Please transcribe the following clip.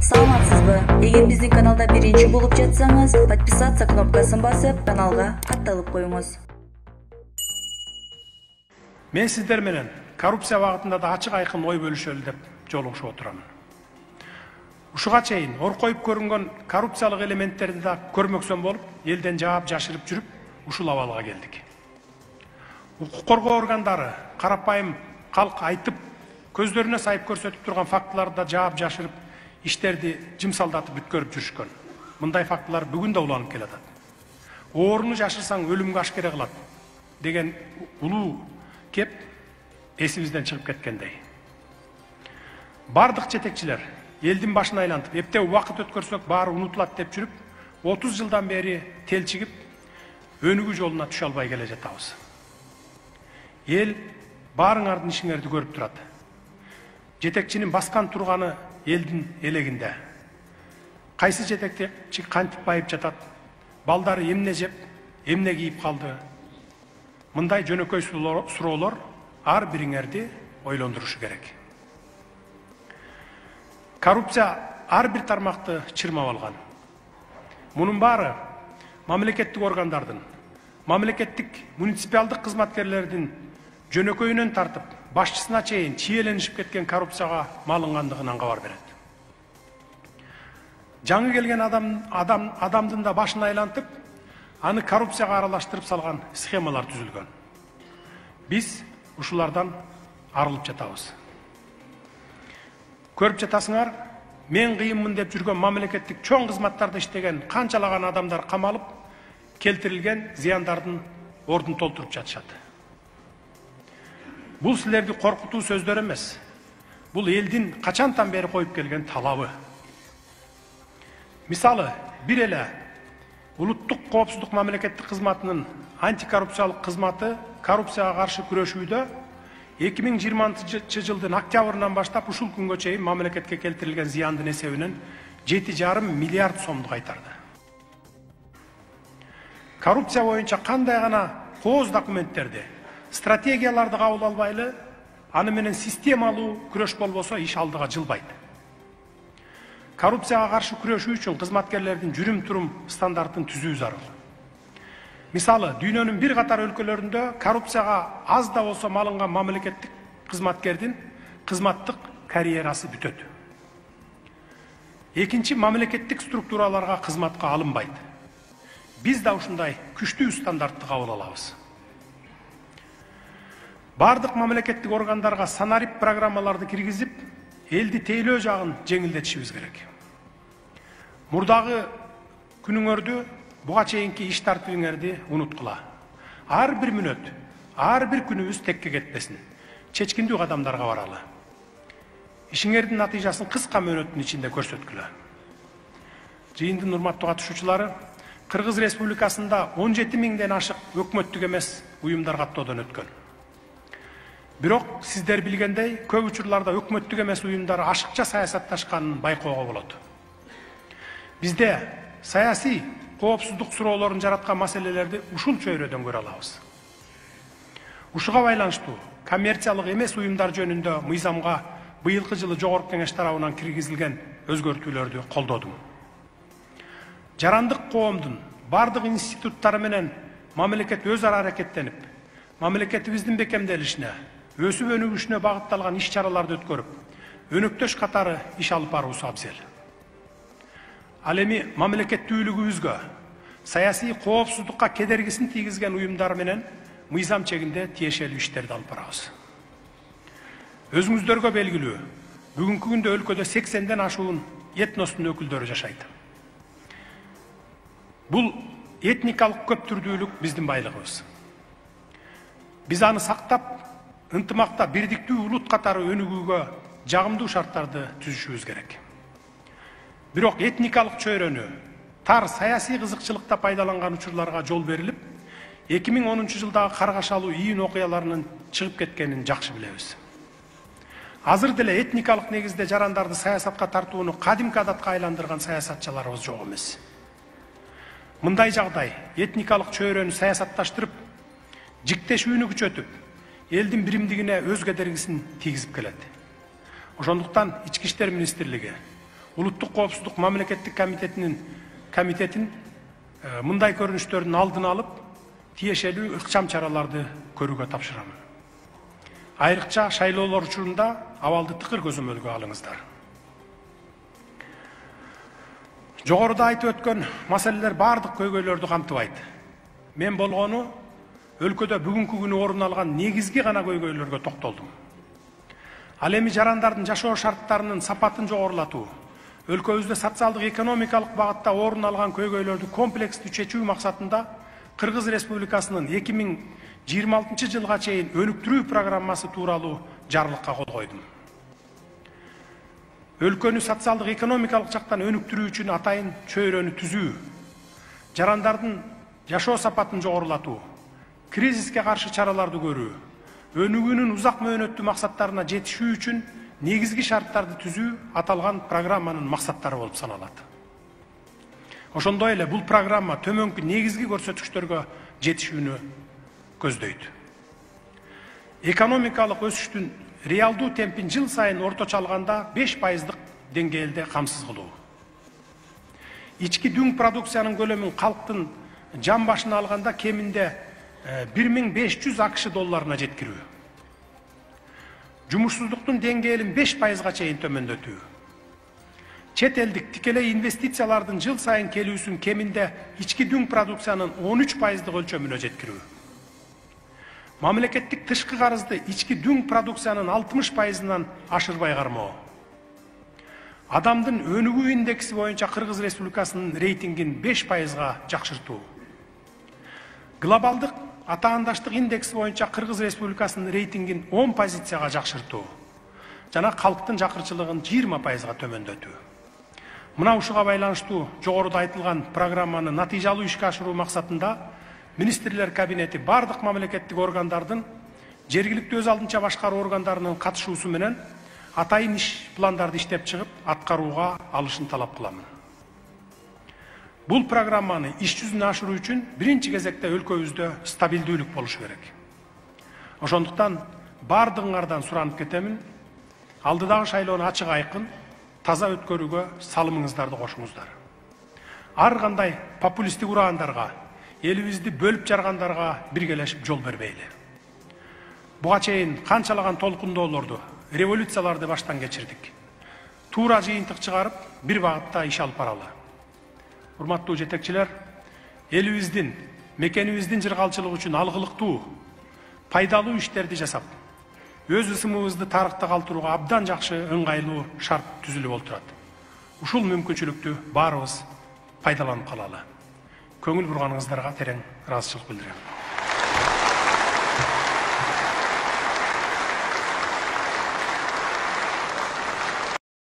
Саламатсызбы? Эгер биздин каналда биринчи болуп жатсаңыз, подписаться кнопкасын басып, каналга катталып коюңуз. Мен сиздер менен коррупция багытында да ачык айкын ой бөлүшөлү деп жолугушуп отурамын. Ушуга чейин оркоюп көрүнгөн коррупциялык элементтерди да көрмөксөн болуп, элден жаап жашырып жүрүп, ушул абалга келдик. Укук коргоо органдары карапайым калк айтып, көздөрүнө сайып көрсөтүп турган фактыларды да жаап жашырып, иштерди жымсалдатып бүткөрүп жүрүшкөн. Мындай фактылар бүгүн да уланып келатат. Ооруну жашырсаң өлүмгө ашкере кылат деген улуу кеп эсибизден чыгып кеткендей. Бардык жетекчилер элдин башын айлантып, эптеп убакыт өткөрсөк баары унутулат деп жүрүп, 30 жылдан бери телчигип, өнүгүү жолуна түшө албай келе жатабыз. Эл баарыңардын ишиңерди көрүп турат. Жетекчинин баскан турганы элдин элегинде. Кайсы жетекчи кантип байып жатат, балдары эмне жеп, эмне кийип калды. Мындай жөнөкөй суроолор ар бириңерди ойлондурушу керек. Коррупция ар бир тармакты чырмап алган. Мунун баары мамлекеттик органдардын, мамлекеттик муниципалдык кызматкерлердин жөнөкөйүнөн тартып, башчысына чейин чиеленишип кеткен коррупцияга малынгандыгынан кабар берет. Жаңы келген адамдын да башын айлантып, аны коррупцияга аралаштырып салган схемалар түзүлгөн. Биз ушулардан арылып жатабыз. Көрүп жатасыңар, мен кыйынмын деп жүргөн мамлекеттик чоң кызматтарда иштеген канчалаган адамдар камалып, келтирилген зыяндардын ордун толтуруп жатышат. Бул силерди коркутуу сөздөр эмес. Бул элдин качантан бери коюп келген талабы. Мисалы, бир эле улуттук коопсуздук мамлекеттик кызматынын антикоррупциялык кызматы коррупцияга каршы күрөшүүдө 2020 жылдын октябрынан баштап ушул күнгө чейин мамлекетке келтирилген зыяндын эсебинен 7,5 миллиард сомду кайтарды. Коррупция боюнча кандай гана кооз документтерди, стратегияларды кабыл албайлы, аны менен системалуу күрөш болбосо иш алдыга жылбайт. Коррупцияга каршы күрөшүү үчүн кызматкерлердин жүрүм-турум стандартын түзүү зарыл. Мисалы, дүйнөнүн бир катар өлкөлөрүндө коррупцияга аз да болсо малынган мамлекеттик кызматкердин кызматтык карьерасы бүтөт. Экинчи, мамлекеттик структураларга кызматка алынбайт. Биз да ушундай күчтүү стандартты кабыл алабыз. Бардык мамлекеттик органдарга санарип программаларды киргизип, элди тейлөө жагын жеңилдетишибиз керек. Мурдагы күнүңөрдү, буга чейинки иш тартибиңерди унуткула. Ар бир мүнөт, ар бир күнүбүз текке кетпесин. Чечкиндүү кадамдарга баралы. Ишиңердин натыйжасын кыска мөөнөттүн ичинде көрсөткүлө. Жыйындын урматтуу катышуучулары, Кыргыз Республикасында 17 миңден ашык өкмөттүк эмес уюмдар каттоодон өткөн. Бирок сиздер билгендей, көп учурларда өкмөттүк эмес уюмдар ашыкча саясатташканын байкоого болот. Бизде саясий коопсуздук суроолорун жараткан маселелерди ушул чөйрөдөн көрө алабыз. Ушуга байланыштуу коммерциялык эмес уюмдар жөнүндө мыйзамга быйылкы жылы Жогорку Кеңеш тарабынан киргизилген өзгөртүүлөрдү колдодум. Жарандык коомдун бардык институттары менен мамлекет өз ара аракеттенип, мамлекетибиздин бекемделишине, өсүп өнүгүшүнө багытталган иш-чараларды өткөрүп, өнөктөш катары иш алып баруусу абзел. Ал эми мамлекеттүүлүгүбүзгө, саясий коопсуздукка кедергисин тийгизген уюмдар менен мыйзам чегинде тиешелүү иштерди алып барабыз. Өзүңүздөргө белгилүү, бүгүнкү күндө өлкөдө 80ден ашуун этностун өкүлдөрү жашайт. Бул этникалык көптүрдүүлүк биздин байлыгыбыз. Биз аны сактап, ынтымакта бирдиктүү улут катары өнүгүүгө жагымдуу шарттарды түзүшүбүз керек. Бирок этникалык чөйрөнү тар саясий кызыкчылыкта пайдаланган учурларга жол берилип, 2010 жылдагы каргашалуу ийин окуяларынын чыгып кеткенин жакшы билебиз. Азыр деле этникалык негизде жарандарды саясатка тартууну кадимки адатка айландырган саясатчыларыбыз жок эмес. Мындай жагдай этникалык чөйрөнү саясатташтырып, жиктешүүнү күчөтүп, элдин биримдигине өз кедергисин тийгизип келет. Ошондуктан Ички иштер министрлиги Улуттук коопсуздук мамлекеттик комитетин мындай көрүнүштөрдүн алдын алып, тиешелүү ыкчам чараларды көрүүгө тапшырамын. Айрыкча шайлоолор учурунда абалды тыкыр көзөмөлгө алыңыздар. Жогоруда айтып өткөн маселелер бардык көйгөйлөрдү камтыбайт. Мен болгону өлкөдө бүгүнкү күнү орун алган негизги гана көйгөйлөргө токтолдум. Ал эми жарандардын жашоо шарттарынын сапатын жогорулатуу, өлкөбүздө социалдык экономикалык багытта орун алган көйгөйлөрдү комплекстүү чечүү максатында Кыргыз Республикасынын 2026 жылга чейин өнүктүрүү программасы тууралуу жарлыкка кол койдум. Өлкөнү социалдык экономикалык жактан өнүктүрүү үчүн атайын чөйрөнү түзүү, жарандардын жашоо сапатын жогорулатуу, кризиске каршы чараларды көрүү, өнүгүүнүн узак мөөнөттүү максаттарына жетишүү үчүн негизги шарттарды түзүү аталган программанын максаттары болуп саналат. Ошондой эле бул программа төмөнкү негизги көрсөткүчтөргө жетишүүнү көздөйт. Экономикалык өсүштүн реалдуу темпин жыл сайын орточо алганда 5% деңгээлде камсыз кылуу. Ички дүң продукциянын көлөмүн калктын жан башына алганда кеминде 1500 АКШ долларына жеткирүү. Жумушсуздуктун деңгээлин 5%га чейин төмөндөтүү. Чет элдик тикелей инвестициялардын жыл сайын келүүсүн кеминде ички дүң продукциянын 13% өлчөмүнө жеткирүү. Мамлекеттик тышкы карызды ички дүң продукциянын 60%-нан ашырбай кармоо. Адамдын өнүгүү индекси боюнча Кыргыз Республикасынын рейтингин 5%-га жакшыртуу. Глобалдык атаандаштык индекси боюнча Кыргыз Республикасынын рейтингин 10 позицияга жакшыртуу жана калктын жакырчылыгын 20%-га төмөндөтүү. Мына ушуга байланыштуу жогоруда айтылган программаны натыйжалуу ишке ашыруу максатында Министрлер кабинети бардык мамлекеттик органдардын, жергиликтүү өз алдынча башкаруу органдарынын катышуусу менен атайын иш пландарды иштеп чыгып, аткарууга алышын талап кыламын. Бул программаны иш жүзүнө ашыруу үчүн биринчи кезекте өлкөбүздө стабилдүүлүк болушу керек. Ошондуктан бардыгыңардан суранып кетемин, алдыдагы шайлоону ачык айкын, таза өткөрүүгө салымыңыздарды кошуңуздар. Ар кандай популисттик ураандарга, элибизди бөлүп жаргандарга биргелешип жол бербейли. Буга чейин канчалаган толкундоолорду, революцияларды баштан кечирдик. Туура жыйынтык чыгарып, бир багытта иш алып баралы. Урматтуу жетекчилер, элибиздин, мекенибиздин жыргалчылыгы үчүн алгылыктуу, пайдалуу иштерди жасап, өз ысымыбызды тарыхта калтырууга абдан жакшы ыңгайлуу шарт түзүлүп олтурат. Ушул мүмкүнчүлүктү баарыбыз пайдаланып калалы. Көңүл бурганыңыздарга терең ыраазычылык билдирем.